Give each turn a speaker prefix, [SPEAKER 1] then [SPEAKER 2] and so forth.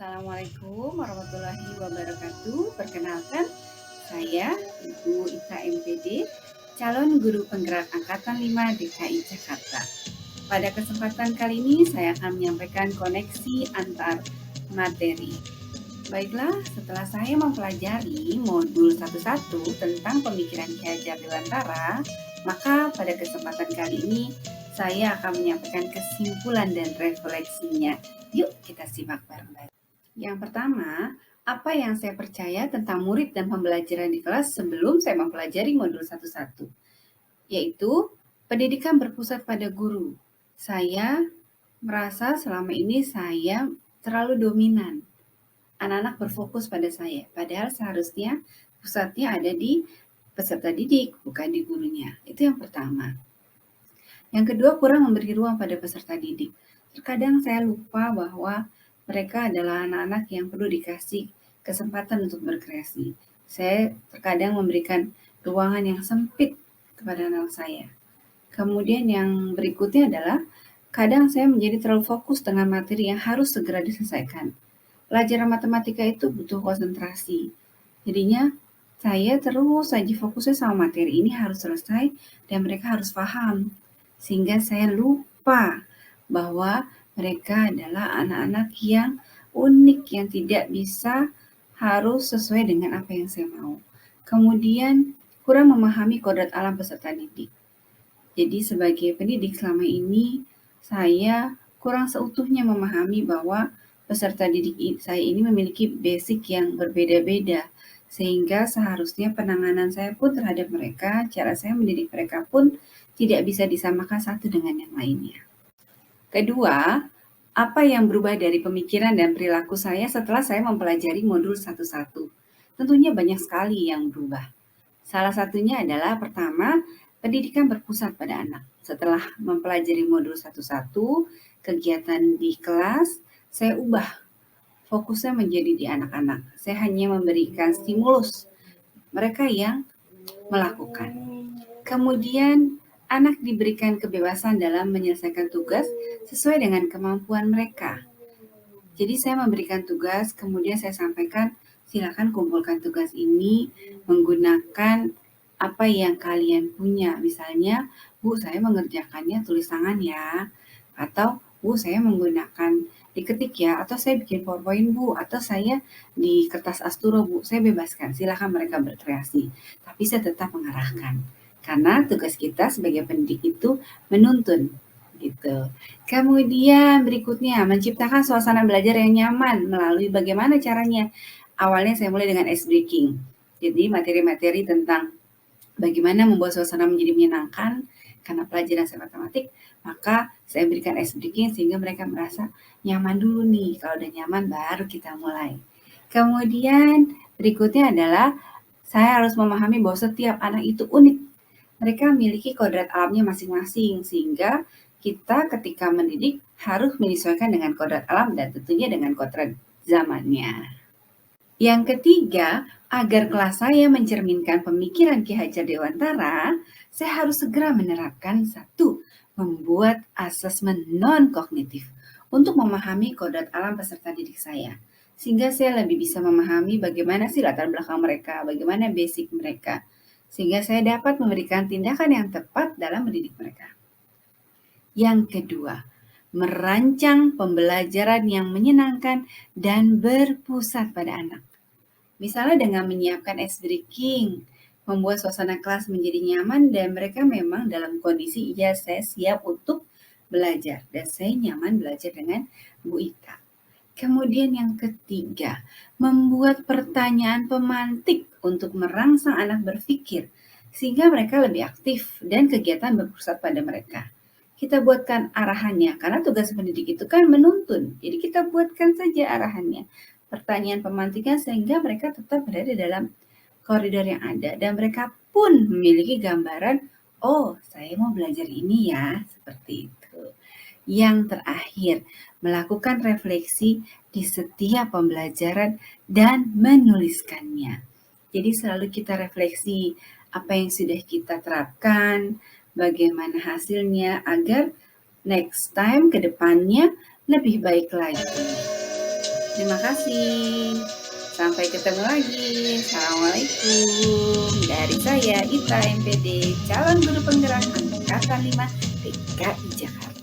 [SPEAKER 1] Assalamualaikum warahmatullahi wabarakatuh. Perkenalkan, saya Ibu Ita MPD, calon guru penggerak Angkatan 5 DKI Jakarta. Pada kesempatan kali ini saya akan menyampaikan koneksi antar materi. Baiklah, setelah saya mempelajari modul 11 tentang pemikiran Ki Hajar Dewantara, maka pada kesempatan kali ini saya akan menyampaikan kesimpulan dan refleksinya. Yuk kita simak bareng-bareng. Yang pertama, apa yang saya percaya tentang murid dan pembelajaran di kelas sebelum saya mempelajari modul 11, yaitu pendidikan berpusat pada guru. Saya merasa selama ini saya terlalu dominan. Anak-anak berfokus pada saya, padahal seharusnya pusatnya ada di peserta didik, bukan di gurunya. Itu yang pertama. Yang kedua, kurang memberi ruang pada peserta didik. Terkadang saya lupa bahwa mereka adalah anak-anak yang perlu dikasih kesempatan untuk berkreasi. Saya terkadang memberikan ruangan yang sempit kepada anak saya. Kemudian yang berikutnya adalah kadang saya menjadi terlalu fokus dengan materi yang harus segera diselesaikan. Pelajaran matematika itu butuh konsentrasi. Jadinya saya terus saja fokusnya sama materi ini harus selesai dan mereka harus paham. Sehingga saya lupa bahwa mereka adalah anak-anak yang unik, yang tidak bisa harus sesuai dengan apa yang saya mau. Kemudian kurang memahami kodrat alam peserta didik. Jadi sebagai pendidik selama ini, saya kurang seutuhnya memahami bahwa peserta didik saya ini memiliki basic yang berbeda-beda. Sehingga seharusnya penanganan saya pun terhadap mereka, cara saya mendidik mereka pun tidak bisa disamakan satu dengan yang lainnya. Kedua, apa yang berubah dari pemikiran dan perilaku saya setelah saya mempelajari modul 11? Tentunya banyak sekali yang berubah. Salah satunya adalah pertama, pendidikan berpusat pada anak. Setelah mempelajari modul 11, kegiatan di kelas, saya ubah fokusnya menjadi di anak-anak. Saya hanya memberikan stimulus mereka yang melakukan. Kemudian anak diberikan kebebasan dalam menyelesaikan tugas sesuai dengan kemampuan mereka. Jadi saya memberikan tugas, kemudian saya sampaikan, silakan kumpulkan tugas ini menggunakan apa yang kalian punya. Misalnya, Bu, saya mengerjakannya tulis tangan ya. Atau, Bu, saya menggunakan diketik ya. Atau saya bikin PowerPoint, Bu. Atau saya di kertas Asturo, Bu. Saya bebaskan, silakan mereka berkreasi. Tapi saya tetap mengarahkan. Karena tugas kita sebagai pendidik itu menuntun gitu. Kemudian berikutnya, menciptakan suasana belajar yang nyaman melalui bagaimana caranya. Awalnya saya mulai dengan ice breaking. Jadi materi-materi tentang bagaimana membuat suasana menjadi menyenangkan karena pelajaran saya matematik, maka saya berikan ice breaking sehingga mereka merasa nyaman dulu nih. Kalau udah nyaman baru kita mulai. Kemudian berikutnya adalah saya harus memahami bahwa setiap anak itu unik. Mereka memiliki kodrat alamnya masing-masing, sehingga kita ketika mendidik harus menyesuaikan dengan kodrat alam dan tentunya dengan kodrat zamannya. Yang ketiga, agar kelas saya mencerminkan pemikiran Ki Hajar Dewantara, saya harus segera menerapkan satu, membuat asesmen non-kognitif untuk memahami kodrat alam peserta didik saya. Sehingga saya lebih bisa memahami bagaimana sih latar belakang mereka, bagaimana basic mereka. Sehingga saya dapat memberikan tindakan yang tepat dalam mendidik mereka. Yang kedua, merancang pembelajaran yang menyenangkan dan berpusat pada anak. Misalnya dengan menyiapkan ice breaking, membuat suasana kelas menjadi nyaman dan mereka memang dalam kondisi iya saya siap untuk belajar dan saya nyaman belajar dengan Bu Ita. Kemudian yang ketiga, membuat pertanyaan pemantik untuk merangsang anak berpikir sehingga mereka lebih aktif dan kegiatan berpusat pada mereka. Kita buatkan arahannya karena tugas pendidik itu kan menuntun. Jadi kita buatkan saja arahannya. Pertanyaan pemantikan sehingga mereka tetap berada dalam koridor yang ada dan mereka pun memiliki gambaran, oh saya mau belajar ini ya, seperti itu. Yang terakhir, melakukan refleksi di setiap pembelajaran dan menuliskannya. Jadi selalu kita refleksi apa yang sudah kita terapkan, bagaimana hasilnya agar next time ke depannya lebih baik lagi. Terima kasih. Sampai ketemu lagi. Assalamualaikum. Dari saya Ita MPD, calon guru penggerak angkatan 5 DKI Jakarta.